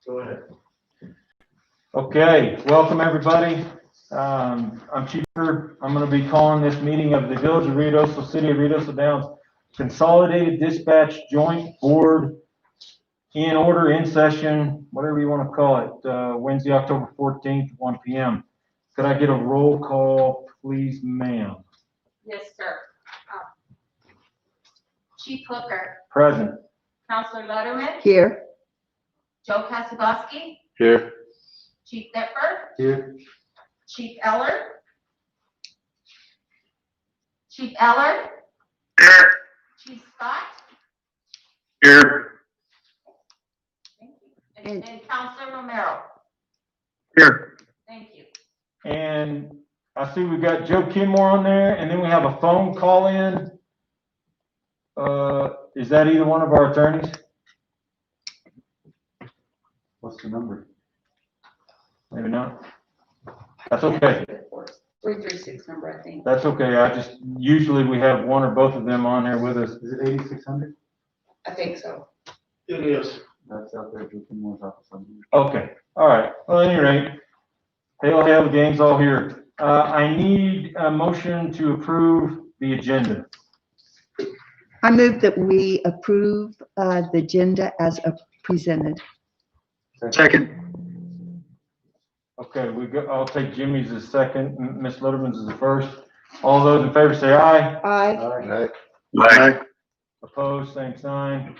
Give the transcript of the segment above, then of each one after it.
Go ahead. Okay, welcome everybody. I'm Chief. I'm going to be calling this meeting of the Village of Ruidoso, City of Ruidoso Downs Consolidated Dispatch Joint Board in order, in session, whatever you want to call it, Wednesday, October 14th, 1 p.m. Could I get a roll call, please, ma'am? Yes, sir. Chief Hooker, Present. Counselor Letterman, Here. Joe Kasagowski, Here. Chief Dipper, Here. Chief Eller, Chief Eller, Here. Chief Scott, Here. thank you, and Counselor Romero. Here. Thank you. And I see we've got Joe Kinmore on there, and then we have a phone call in. Is that either one of our attorneys? What's the number? Maybe not. That's okay. 336 number, I think. That's okay. Usually we have one or both of them on there with us. Is it 8600? I think so. It is. That's out there. Okay. All right. Well, at any rate, hail, the gang's all here. I need a motion to approve the agenda. I move that we approve the agenda as presented. Second. Okay, I'll take Jimmy's as second, Ms. Litterman's as the first. All those in favor say aye. Aye. Aye. Opposed, same sign.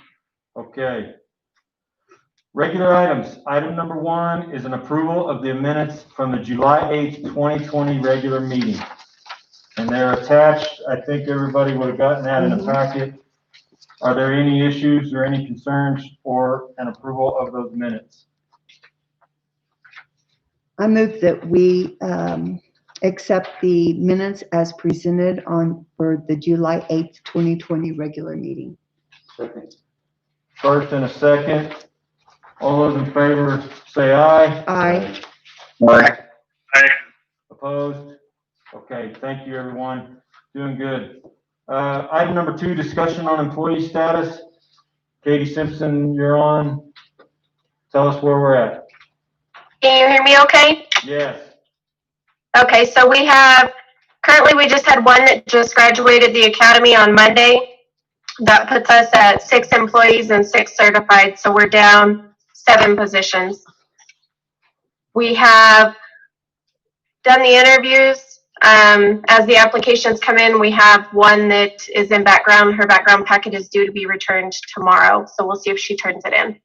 Okay. Regular items. Item number 1 is an approval of the minutes from the July 8th, 2020 regular meeting. And they're attached. I think everybody would have gotten that in a packet. Are there any issues or any concerns for an approval of those minutes? I move that we accept the minutes as presented for the July 8th, 2020 regular meeting. Second. First and a second. All those in favor say aye. Aye. Aye. Aye. Opposed? Okay, thank you, everyone. Doing good. Item number 2, discussion on employee status. Katie Simpson, you're on. Tell us where we're at. Can you hear me okay? Yes. Okay, so currently we just had one that just graduated the academy on Monday. That puts us at 6 employees and 6 certified, so we're down 7 positions. We have done the interviews. As the applications come in, we have one that is in background. Her background packet is due to be returned tomorrow, so we'll see if she turns it in.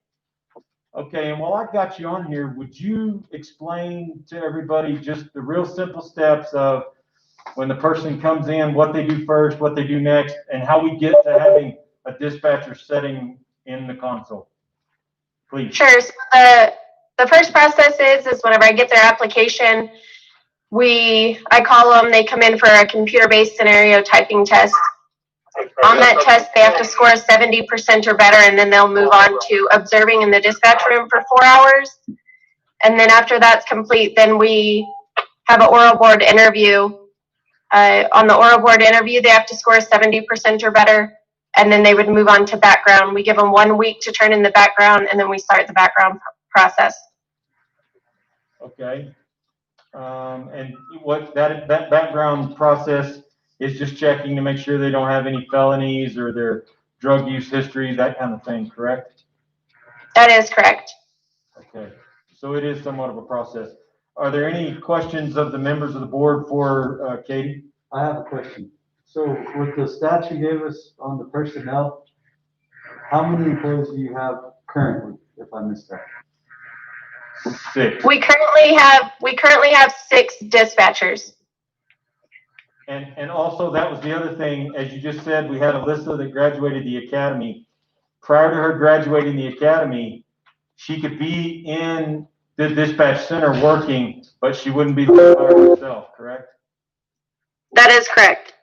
Okay, and while I got you on here, would you explain to everybody just the real simple steps of when the person comes in, what they do first, what they do next, and how we get to having a dispatcher setting in the console? Please. Sure. So the first process is whenever I get their application, I call them, they come in for a computer-based scenario typing test. On that test, they have to score 70% or better, and then they'll move on to observing in the dispatch room for 4 hours. And then after that's complete, then we have an oral board interview. On the oral board interview, they have to score 70% or better, and then they would move on to background. We give them 1 week to turn in the background, and then we start the background process. Okay. And what that background process is just checking to make sure they don't have any felonies or their drug use history, that kind of thing, correct? That is correct. Okay, so it is somewhat of a process. Are there any questions of the members of the board for Katie? I have a question. So with the stats you gave us on the personnel, how many employees do you have currently, if I missed that? 6. We currently have 6 dispatchers. And also, that was the other thing, as you just said, we had Alyssa that graduated the academy. Prior to her graduating the academy, she could be in the dispatch center working, but she wouldn't be there by herself, correct? That is correct.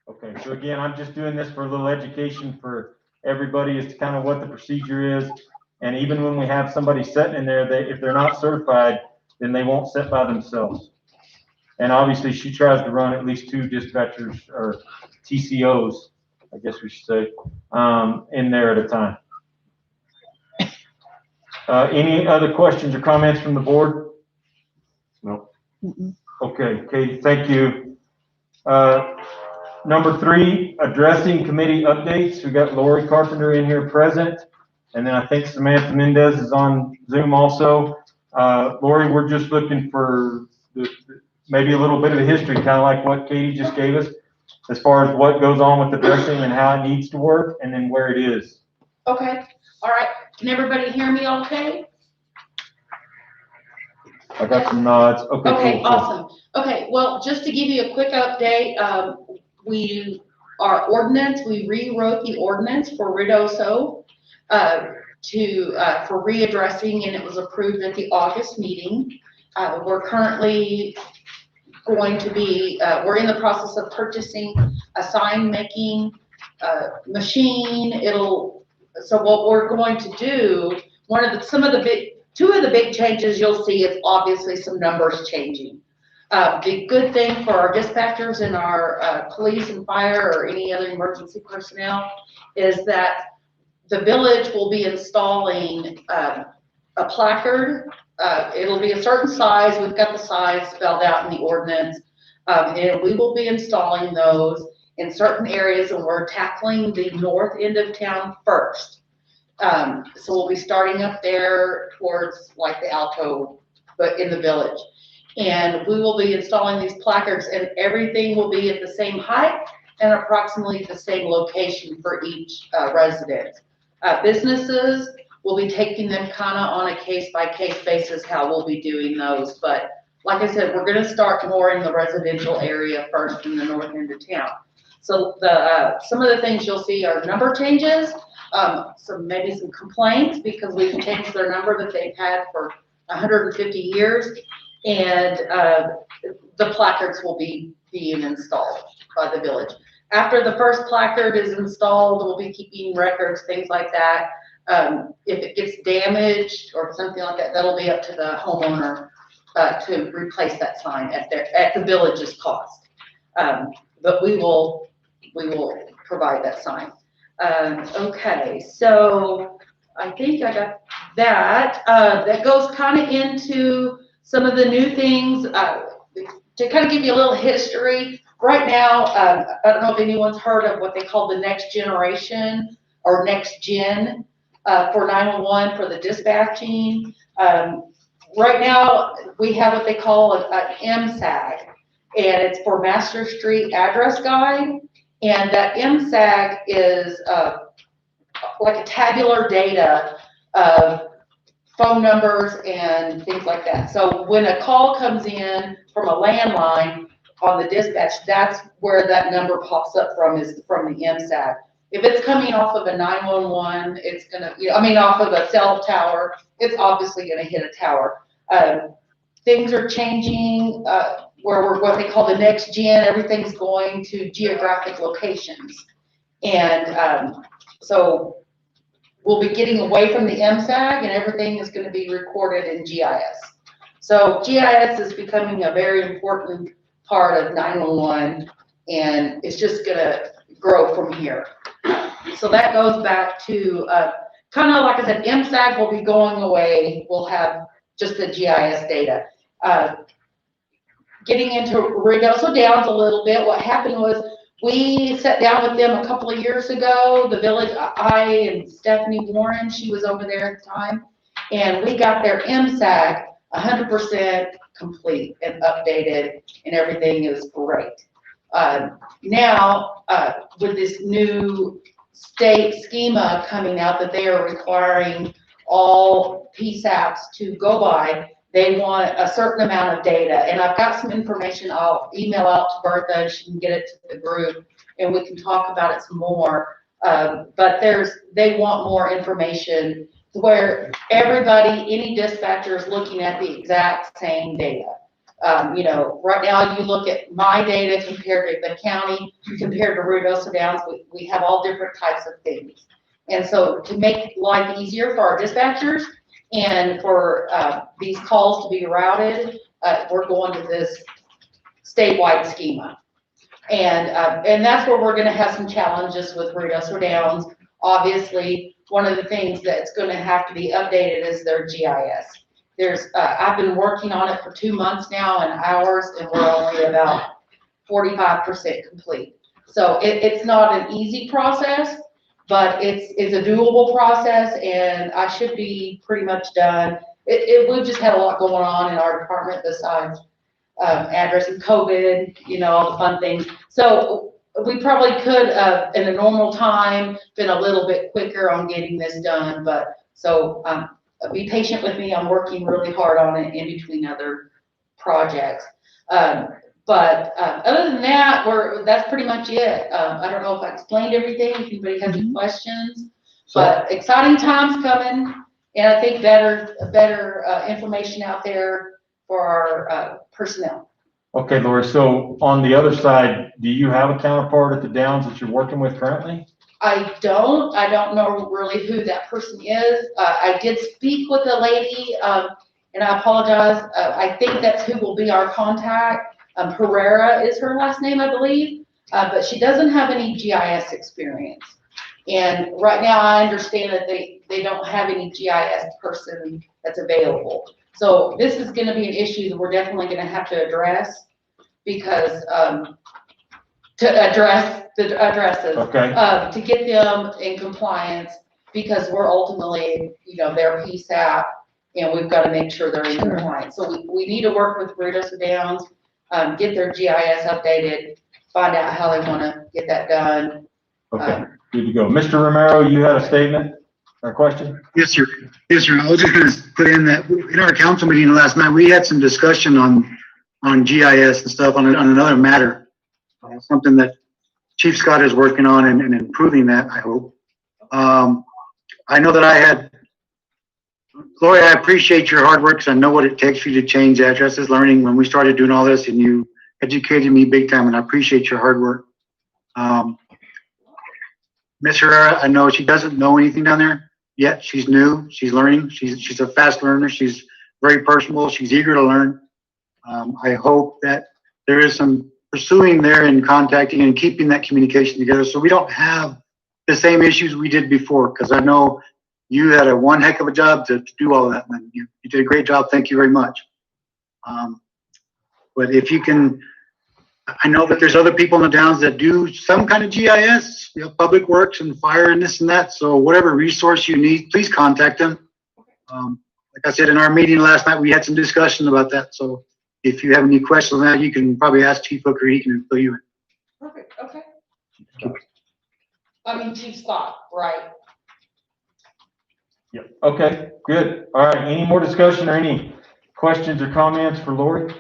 Okay, so again, I'm just doing this for a little education for everybody as to kind of what the procedure is. And even when we have somebody sitting in there, if they're not certified, then they won't sit by themselves. And obviously, she tries to run at least 2 dispatchers or TCOs, I guess we should say, in there at a time. Any other questions or comments from the board? No. Mm-mm. Okay, Katie, thank you. Number 3, addressing committee updates. We got Lori Carpenter in here present, and then I think Samantha Mendez is on Zoom also. Lori, we're just looking for maybe a little bit of a history, kind of like what Katie just gave us, as far as what goes on with the dressing and how it needs to work, and then where it is. Okay, all right. Can everybody hear me okay? I got some nods. Okay, Okay, cool. awesome. Okay, well, just to give you a quick update, we rewrote the ordinance for Ruidoso, for readdressing, and it was approved at the August meeting. We're currently going to be, we're in the process of purchasing a sign making, machine. So what we're going to do, two of the big changes you'll see is obviously some numbers changing. The good thing for our dispatchers and our police and fire or any other emergency personnel is that the village will be installing a placard. It'll be a certain size. We've got the size spelled out in the ordinance. And we will be installing those in certain areas, and we're tackling the north end of town first. So we'll be starting up there towards like the Alto, but in the village. And we will be installing these placards, and everything will be at the same height and approximately the same location for each resident. Businesses, we'll be taking them kind of on a case-by-case basis how we'll be doing those. But like I said, we're going to start more in the residential area first in the north end of town. So some of the things you'll see are number changes, maybe some complaints because we've changed their number that they've had for 150 years. And the placards will be being installed by the village. After the first placard is installed, we'll be keeping records, things like that. If it gets damaged or something like that, that'll be up to the homeowner to replace that sign at the village's cost. But we will provide that sign. Okay, so I think I got that. That goes kind of into some of the new things. To kind of give you a little history, right now, I don't know if anyone's heard of what they call the next generation or next gen for 911 for the dispatching. Right now, we have what they call an MSAG, and it's for Master Street Address Guide. And that MSAG is like a tabular data of phone numbers and things like that. So when a call comes in from a landline on the dispatch, that's where that number pops up from, is from the MSAG. If it's coming off of a 911, it's gonna, off of a cell tower, it's obviously gonna hit a tower. Things are changing, where we're what they call the next gen, everything's going to geographic locations. And so we'll be getting away from the MSAG, and everything is going to be recorded in GIS. So GIS is becoming a very important part of 911, and it's just going to grow from here. So that goes back to kind of like I said, MSAG will be going away. We'll have just the GIS data. Getting into Ruidoso Downs a little bit, what happened was we sat down with them a couple of years ago, the village, I and Stephanie Warren, she was over there at the time, and we got their MSAG 100% complete and updated, and everything is great. Now, with this new state schema coming out that they are requiring all PSAPs to go by, they want a certain amount of data, and I've got some information I'll email out to Bertha, and she can get it to the group, and we can talk about it some more. But they want more information where everybody, any dispatcher is looking at the exact same data. Right now you look at my data compared to the county, compared to Ruidoso Downs, we have all different types of things. And so to make life easier for our dispatchers, and for these calls to be routed, we're going to this statewide schema. And that's where we're going to have some challenges with Ruidoso Downs. Obviously, one of the things that's gonna have to be updated is their GIS. I've been working on it for 2 months now and hours, and we're only about 45% complete. So it's not an easy process, but it's a doable process, and I should be pretty much done. We've just had a lot going on in our department besides addressing COVID, all the fun things. So we probably could, in a normal time, been a little bit quicker on getting this done, but so be patient with me. I'm working really hard on it in between other projects. But other than that, that's pretty much it. I don't know if I explained everything, if anybody has any questions, but exciting times coming, and I think better information out there for our personnel. Okay, Lori, so on the other side, do you have a counterpart at the Downs that you're working with currently? I don't know really who that person is. I did speak with a lady, and I apologize. I think that's who will be our contact. Herrera is her last name, I believe, but she doesn't have any GIS experience. And right now I understand that they don't have any GIS person that's available. So this is gonna be an issue that we're definitely gonna have to address, because, to address the addresses. Okay. To get them in compliance, because we're ultimately, their PSAP, and we've got to make sure they're in compliance. So we need to work with Burritos and Downs, get their GIS updated, find out how they want to get that done. Okay, good to go. Mr. Romero, you had a statement or question? Yes, sir. Yes, sir. I was just gonna put in that in our council meeting last night, we had some discussion on GIS and stuff on another matter. Something that Chief Scott is working on and improving that, I hope. I know that Lori, I appreciate your hard work, because I know what it takes for you to change addresses, learning when we started doing all this, and you educated me big time, and I appreciate your hard work. Miss Herrera, I know she doesn't know anything down there yet. She's new, she's learning, she's a fast learner, she's very personable, she's eager to learn. I hope that there is some pursuing there and contacting and keeping that communication together, so we don't have the same issues we did before, because I know you had one heck of a job to do all of that, man. You did a great job. Thank you very much. But if you can, I know that there's other people in the Downs that do some kind of GIS, public works and fire and this and that. So whatever resource you need, please contact them. Like I said, in our meeting last night, we had some discussion about that. So if you have any questions on that, you can probably ask Chief Hooker. He can fill you in. Perfect, okay. Chief Scott, right? Yep. Okay, good. All right, any more discussion or any questions or comments for Lori?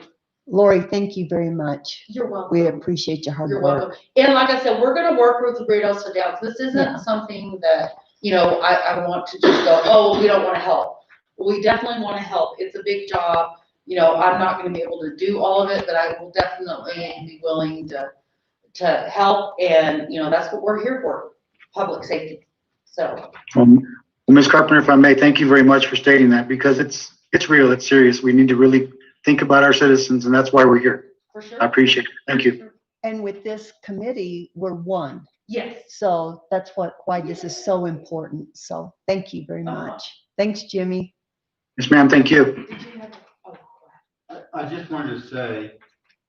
Lori, thank you very much. You're welcome. We appreciate your hard You're work. welcome. And like I said, we're gonna work with the Burritos and Downs. This isn't something that, I want to just go, oh, we don't want to help. We definitely want to help. It's a big job. I'm not gonna be able to do all of it, but I will definitely be willing to help, and, that's what we're here for, public safety. So. Well, Ms. Carpenter, if I may, thank you very much for stating that, because it's real, it's serious. We need to really think about our citizens, and that's why we're here. For sure. I appreciate it. Thank you. And with this committee, we're one. Yes. So that's why this is so important. So thank you very much. Thanks, Jimmy. Yes, ma'am. Thank you. Did you have? Oh, go ahead. I just wanted to say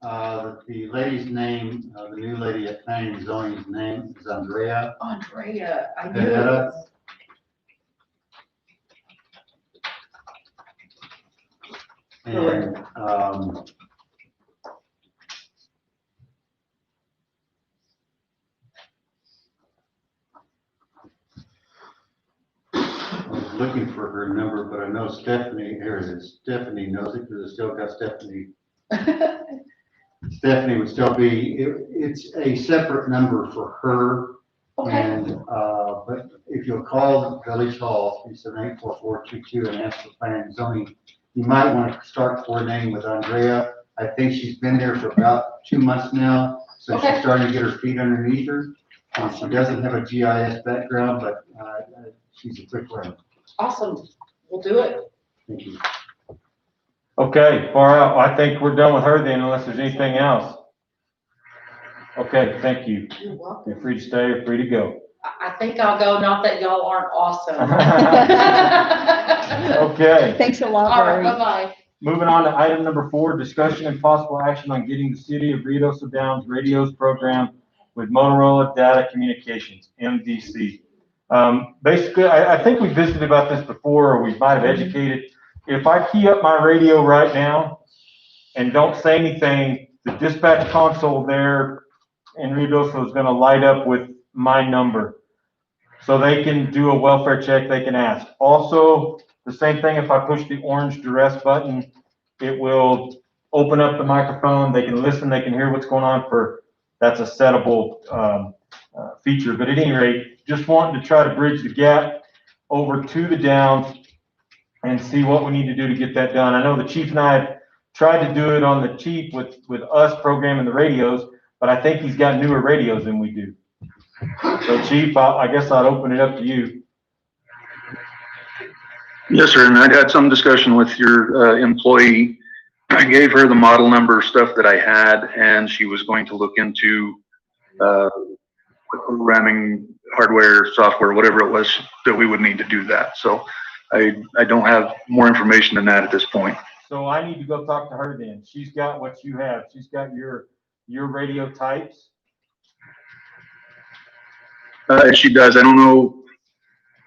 that the lady's name, the new lady at Planning and Zoning's name is Andrea. Andrea, I knew it Herrera. was. And I was looking for her number, but I know Stephanie, here it is. Stephanie knows it, because I still got Stephanie. Stephanie would still be, it's a separate number for her. Okay. And, but if you'll call Village Hall, 378-4422, and ask for planning and zoning, you might want to start coordinating with Andrea. I think she's been there for about 2 months now, so Okay. she's starting to get her feet underneath her. She doesn't have a GIS background, but she's a quick learner. Awesome. We'll do it. Thank you. Okay, far out. I think we're done with her then, unless there's anything else. Okay, thank you. You're welcome. You're free to stay or free to go. I think I'll go, not that y'all aren't awesome. Okay, Thanks a lot, All right, Lori. bye-bye. moving on to item number 4, discussion and possible action on getting the city of Rio Downs radios program with Motorola Data Communications, MDC. Basically, I think we visited about this before, or we might have educated. If I key up my radio right now and don't say anything, the dispatch console there in Rio is going to light up with my number. So they can do a welfare check, they can ask. Also, the same thing, if I push the orange duress button, it will open up the microphone, they can listen, they can hear what's going on that's a settable feature. But at any rate, just wanting to try to bridge the gap over to the Downs and see what we need to do to get that done. I know the chief and I have tried to do it on the cheap with us programming the radios, but I think he's got newer radios than we do. So Chief, I guess I'd open it up to you. Yes, sir. And I'd had some discussion with your employee. I gave her the model number stuff that I had, and she was going to look into programming, hardware, software, whatever it was that we would need to do that. So I don't have more information than that at this point. So I need to go talk to her then. She's got what you have. She's got your radio types. She does. I don't know.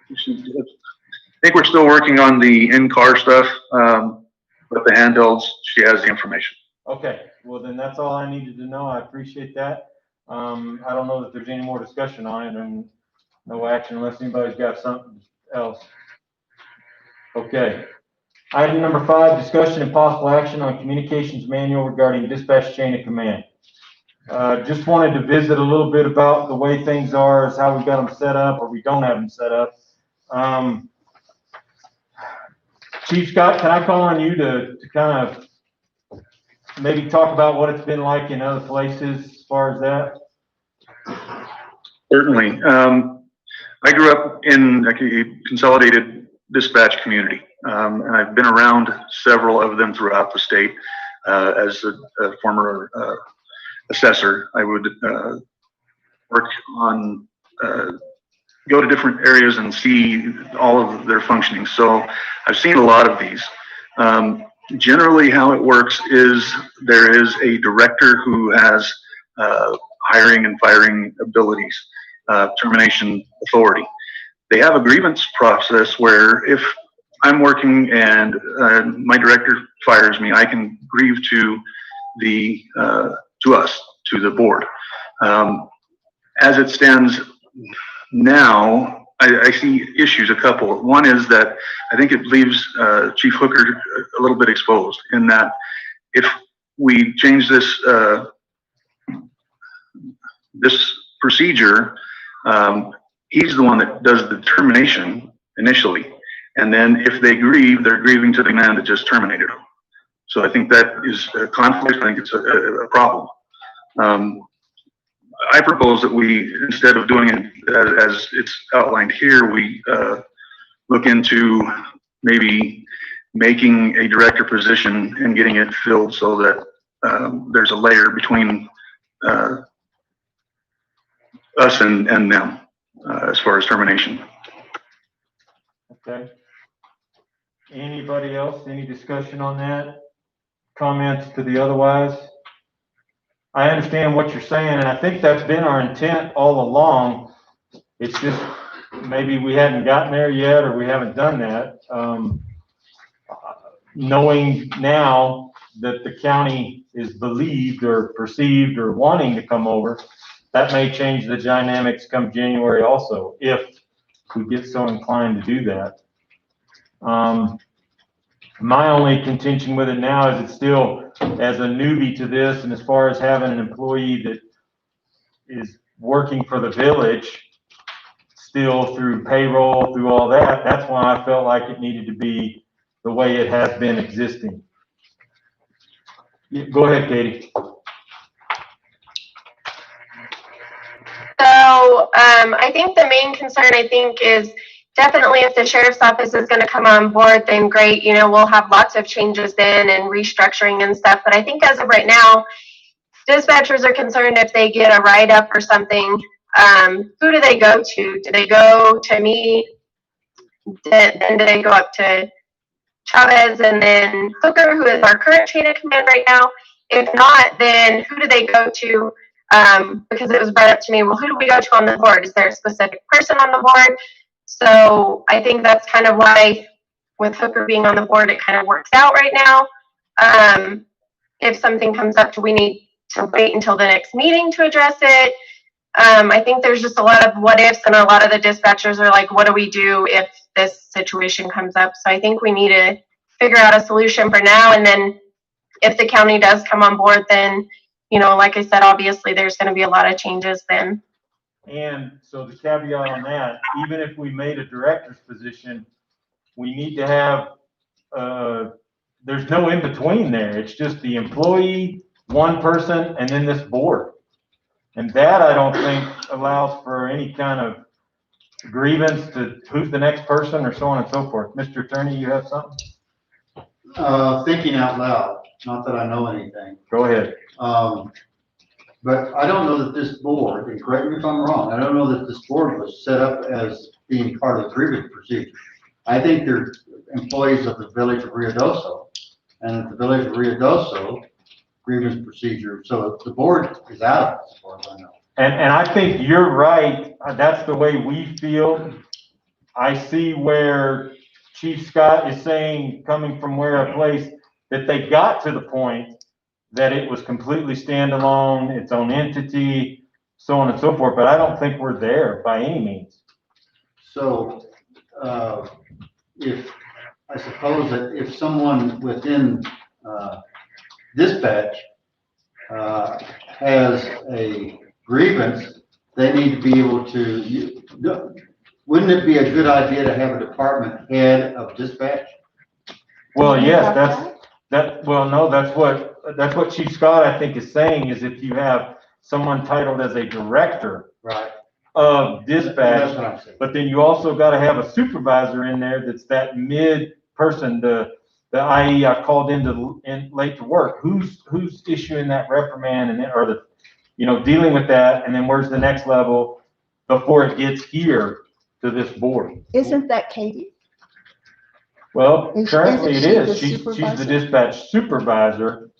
I think we're still working on the in-car stuff, but the handhelds, she has the information. Okay, well then that's all I needed to know. I appreciate that. I don't know that there's any more discussion on it, and no action unless anybody's got something else. Okay. Item number 5, discussion and possible action on communications manual regarding dispatch chain of command. Just wanted to visit a little bit about the way things are, is how we got them set up, or we don't have them set up. Chief Scott, can I call on you to kind of maybe talk about what it's been like in other places as far as that? Certainly. I grew up in a consolidated dispatch community, and I've been around several of them throughout the state. As a former assessor, I would work on, go to different areas and see all of their functioning. So I've seen a lot of these. Generally, how it works is there is a director who has hiring and firing abilities, termination authority. They have a grievance process where if I'm working and my director fires me, I can grieve to the to the board. As it stands now, I see issues, a couple. One is that I think it leaves Chief Hooker a little bit exposed in that if we change this this procedure, he's the one that does the termination initially. And then if they grieve, they're grieving to the man that just terminated them. So I think that is a conflict. I think it's a problem. I propose that we, instead of doing it as it's outlined here, we look into maybe making a director position and getting it filled so that there's a layer between us and them as far as termination. Okay. Anybody else? Any discussion on that? Comments to the otherwise? I understand what you're saying, and I think that's been our intent all along. It's just maybe we haven't gotten there yet, or we haven't done that. Knowing now that the county is believed or perceived or wanting to come over, that may change the dynamics come January also, if we get so inclined to do that. My only contention with it now is it's still, as a newbie to this, and as far as having an employee that is working for the village still through payroll, through all that, that's why I felt like it needed to be the way it has been existing. Go ahead, Katie. So I think the main concern, is definitely if the sheriff's office is going to come on board, then great. You know, we'll have lots of changes then and restructuring and stuff. But I think as of right now, dispatchers are concerned if they get a write-up or something who do they go to? Do they go to me? Then do they go up to Chavez and then Hooker, who is our current chain of command right now? If not, then who do they go to? Because it was brought up to me, well, who do we go to on the board? Is there a specific person on the board? So I think that's kind of why with Hooker being on the board, it kind of works out right now. If something comes up, do we need to wait until the next meeting to address it? I think there's just a lot of what ifs, and a lot of the dispatchers are like, what do we do if this situation comes up? So I think we need to figure out a solution for now, and then if the county does come on board, then, you know, like I said, obviously there's going to be a lot of changes then. And so the caveat on that, even if we made a director's position, we need to have, there's no in between there. It's just the employee, one person, and then this board. And that I don't think allows for any kind of grievance to who's the next person or so on and so forth. Mr. Attorney, you have something? Thinking out loud, not that I know anything. Go ahead. But I don't know that this board, and correct me if I'm wrong, I don't know that this board was set up as being part of the grievance procedure. I think they're employees of the village of Ruidoso, and at the village of Ruidoso grievance procedure, so the board is out of it, as far as I know. And I think you're right. That's the way we feel. I see where Chief Scott is saying, coming from where a place that they got to the point that it was completely standalone, its own entity, so on and so forth. But I don't think we're there by any means. So, if, I suppose that if someone within, dispatch, has a grievance, they need to be able to, wouldn't it be a good idea to have a department head of dispatch? Well, yes, that's what Chief Scott, I think, is saying, is if you have someone titled as a director Right. of dispatch, That's what I'm saying. but then you also got to have a supervisor in there that's that mid person, the i.e. I called in late to work. Who's issuing that reprimand and or the, you know, dealing with that, and then where's the next level before it gets here to this board? Isn't that Katie? Well, currently it Isn't is. she the She's the supervisor? dispatch supervisor,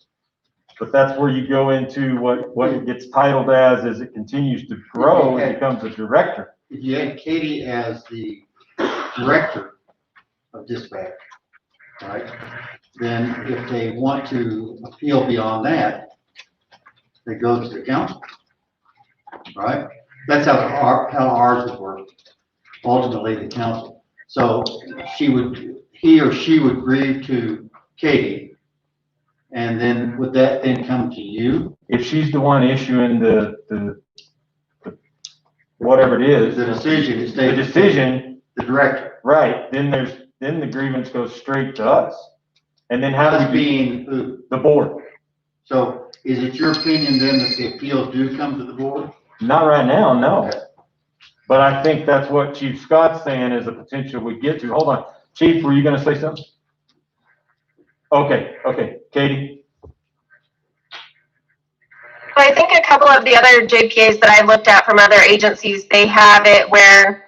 but that's where you go into what it gets titled as it continues to grow, it becomes a director. If you had Katie as the director of dispatch, right, then if they want to appeal beyond that, they go to the council, right? That's how ours would work, ultimately the council. So he or she would grieve to Katie, and then would that then come to you? If she's the one issuing the whatever it is, The decision is the decision, the director. right, then the grievance goes straight to us. And then how Us do we, being who? the board? So is it your opinion then that the appeals do come to the board? Not right now, no. Okay. But I think that's what Chief Scott's saying is a potential we get to. Hold on. Chief, were you gonna say something? Okay, Katie? I think a couple of the other JPAs that I looked at from other agencies, they have it where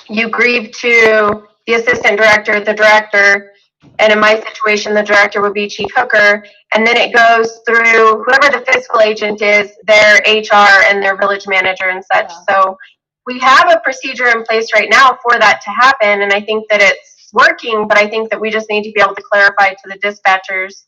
you grieve to the assistant director, the director, and in my situation, the director would be Chief Hooker, and then it goes through whoever the fiscal agent is, their HR and their village manager and such. Yeah. So we have a procedure in place right now for that to happen, and I think that it's working, but I think that we just need to be able to clarify to the dispatchers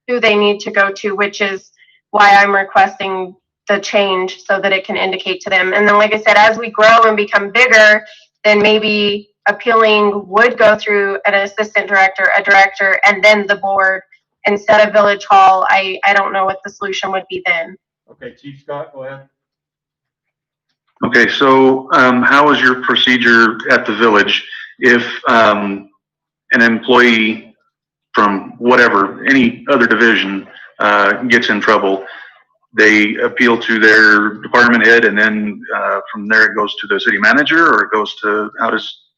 who they need to go to, which is why I'm requesting the change so that it can indicate to them. And then, like I said, as we grow and become bigger, then maybe appealing would go through an assistant director, a director, and then the board instead of Village Hall. I don't know what the solution would be then. Okay, Chief Scott, go ahead. Okay, so how is your procedure at the village if an employee from whatever, any other division gets in trouble? They appeal to their department head, and then from there it goes to the city manager, or it goes to,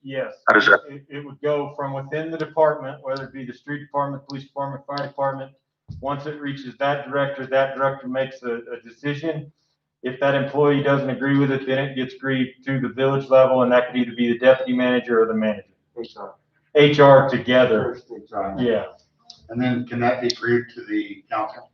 Yes. How does that? It would go from within the department, whether it be the street department, police department, fire department. Once it reaches that director makes a decision. If that employee doesn't agree with it, then it gets grieved to the village level, and that could either be the deputy manager or the manager. HR together, First, it's on. yeah. And then can that be briefed to the council?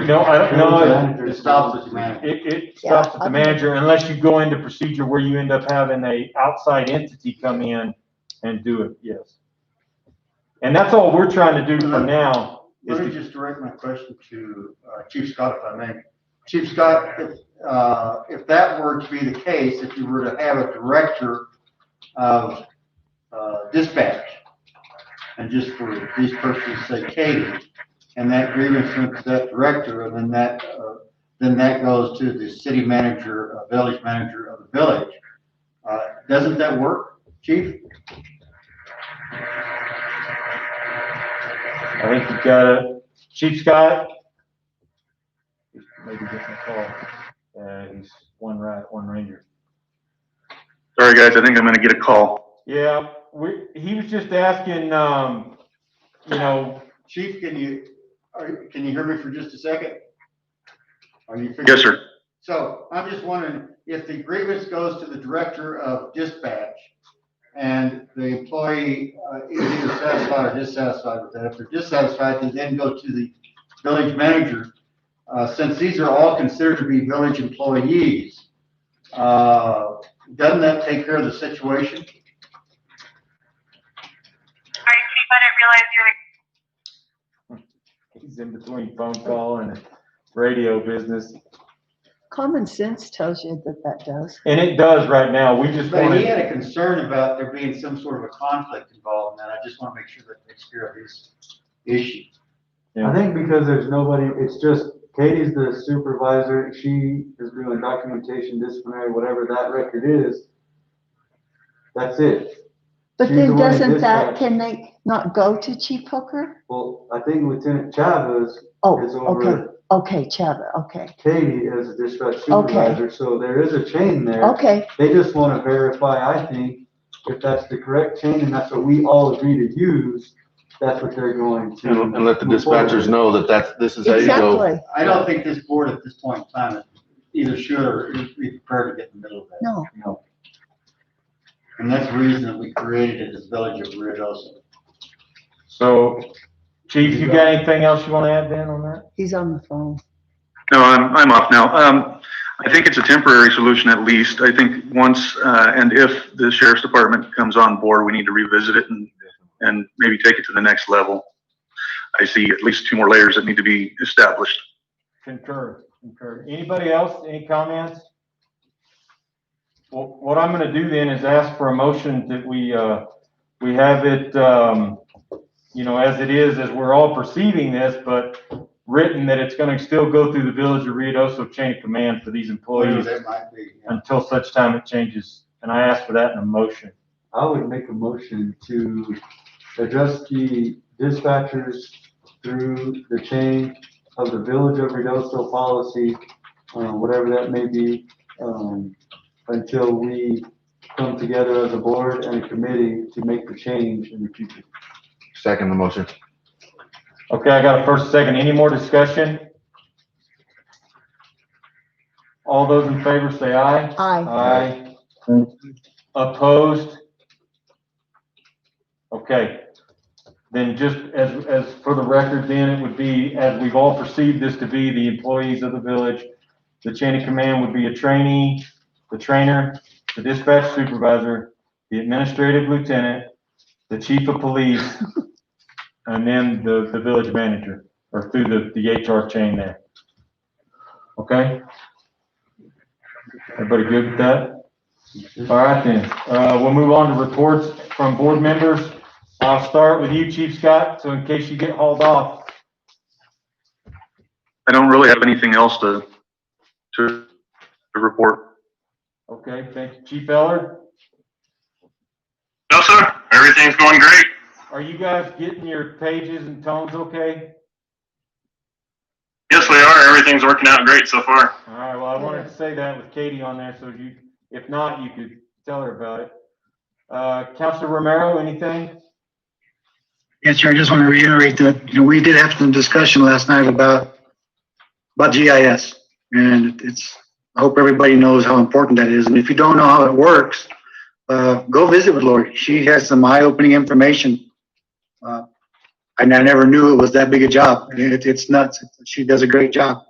You know, I don't know, It stops at the manager. it stops at the manager unless you go into procedure where you end up having a outside entity come in and do it, yes. And that's all we're trying to do for now. Let me just direct my question to Chief Scott, if I may. Chief Scott, if that were to be the case, if you were to have a director of dispatch, and just for these persons say Katie, and that grievance went to that director, and then that goes to the city manager, village manager of the village, doesn't that work, Chief? I think you've got a Chief Scott. Maybe getting a call. He's one ranger. Sorry, guys, I think I'm gonna get a call. Yeah, he was just asking, you know. Chief, can you hear me for just a second? Are you? Yes, sir. So I'm just wondering if the grievance goes to the director of dispatch and the employee is either satisfied or dissatisfied with that. If they're dissatisfied, they then go to the village manager. Since these are all considered to be village employees, doesn't that take care of the situation? He's in between phone call and radio business. Common sense tells you that that does. And it does right now. We just But he wanted, had a concern about there being some sort of a conflict involved in that. I just want to make sure that takes care of his issue. Yeah. I think because there's nobody, it's just Katie's the supervisor. She is doing documentation, disciplinary, whatever that record is. That's it. But She's the then one that doesn't that, dispatched. can they not go to Chief Hooker? Well, I think Lieutenant Chavez Oh, is okay, over okay, Chava, okay, Katie as a dispatch supervisor, so there is a chain there. okay, They just want to verify, I think, if that's the correct chain and that's what we all agree to use, that's what they're going to. And let the move forward dispatchers with. know that this is how you go. exactly, I don't think this board at this point in time either should or be prepared to get in the middle of that. no, And that's the reason that we created it as Village of Ruidoso. so, Chief, you got anything else you want to add, Ben, on that? he's on the phone. No, I'm off now. I think it's a temporary solution at least. I think once, and if the sheriff's department comes on board, we need to revisit it and maybe take it to the next level. I see at least 2 more layers that need to be established. Concur. Anybody else, any comments? Well, what I'm gonna do then is ask for a motion that we have it, you know, as it is, as we're all perceiving this, but written that it's gonna still go through the Village of Ruidoso chain of command for these Whatever employees that might be. Yeah. until such time it changes. And I ask for that in a motion. I would make a motion to address the dispatchers through the chain of the Village of Ruidoso policy, whatever that may be, until we come together as a board and a committee to make the change in the future. Second the motion. Okay, I got a first, second. Any more discussion? All those in favor say aye. Aye. Aye. Opposed? Okay. Then just as for the record, then it would be, as we've all perceived this to be, the employees of the village, the chain of command would be a trainee, the trainer, the dispatch supervisor, the administrative lieutenant, the chief of police, and then the village manager, or through the HR chain there. Okay? Everybody good with that? All right then, we'll move on to reports from board members. I'll start with you, Chief Scott, so in case you get hauled off. I don't really have anything else to report. Okay, thank you. Chief Eller, No, sir. Everything's going great. are you guys getting your pages and tones okay? Yes, we are. Everything's working out great so far. All right, well, I wanted to say that with Katie on there, so you, if not, you could tell her about it. Counselor Romero, anything? Yes, sir. I just want to reiterate that, we did have some discussion last night about GIS. And I hope everybody knows how important that is. And if you don't know how it works, go visit with Lori. She has some eye-opening information. And I never knew it was that big a job. It's nuts. She does a great job.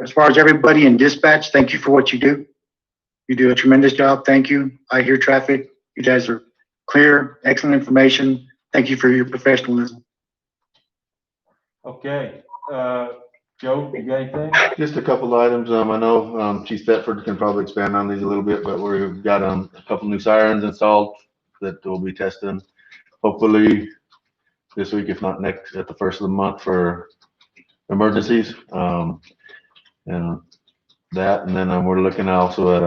As far as everybody in dispatch, thank you for what you do. You do a tremendous job. Thank you. I hear traffic. You guys are clear, excellent information. Thank you for your professionalism. Okay, Joe, you got anything? Just a couple items. I know, Chief Thetford can probably expand on these a little bit, but we've got, a couple new sirens installed that we'll be testing. Hopefully this week, if not next, at the first of the month for emergencies. And that, and then we're looking also at,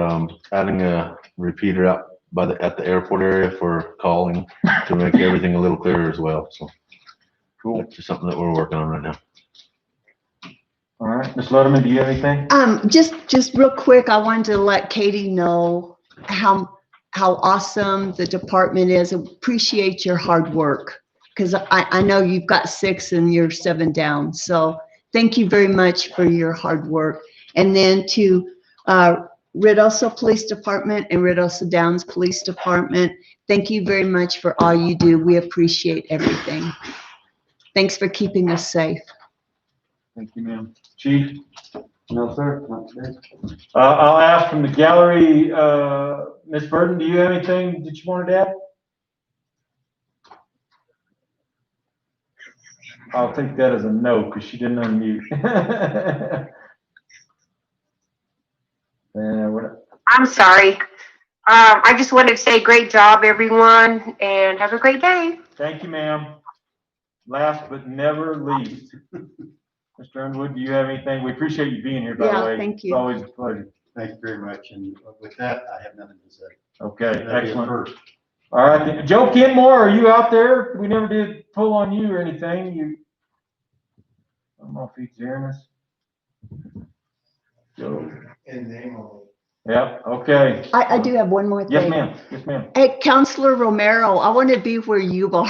adding a repeater out at the airport area for calling to make everything a little clearer as well. So Cool. that's just something that we're working on right now. All right, Ms. Letterman, do you have anything? Just real quick, I wanted to let Katie know how awesome the department is. Appreciate your hard work, because I know you've got 6 and you're 7 down. So thank you very much for your hard work. And then to Ruidoso Police Department and Ruidoso Downs Police Department, thank you very much for all you do. We appreciate everything. Thanks for keeping us safe. Thank you, ma'am. Chief? No, sir, not today. I'll ask from the gallery, Ms. Burton, do you have anything that you wanted to add? I'll take that as a no, because she didn't unmute. I'm sorry. I just wanted to say great job, everyone, and have a great day. Thank you, ma'am. Last but never least, Mr. Underwood, do you have anything? We appreciate you being here, by the Yeah, way. thank you. It's always a pleasure. Thank you very much. And with that, I have nothing to say. Okay, That'd be a excellent. first. All right, Joe Kenmore, are you out there? We never did pull on you or anything. I don't know if he's hearing us. Joe. In name only. Yeah, okay. I do have one more thing. Yes, ma'am. Yes, ma'am. Hey, Counselor Romero, I want to be where you are.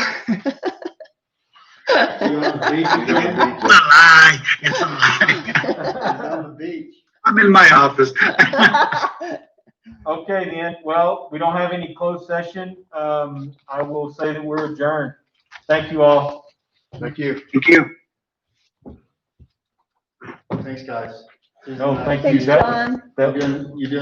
You on the beach? It's a lie. It's a lie. On the beach. I'm in my office. Okay, then. Well, we don't have any closed session. I will say that we're adjourned. Thank you all. Thank you. Thank you. Thanks, guys. No, thank you. Thanks, John. That- You're doing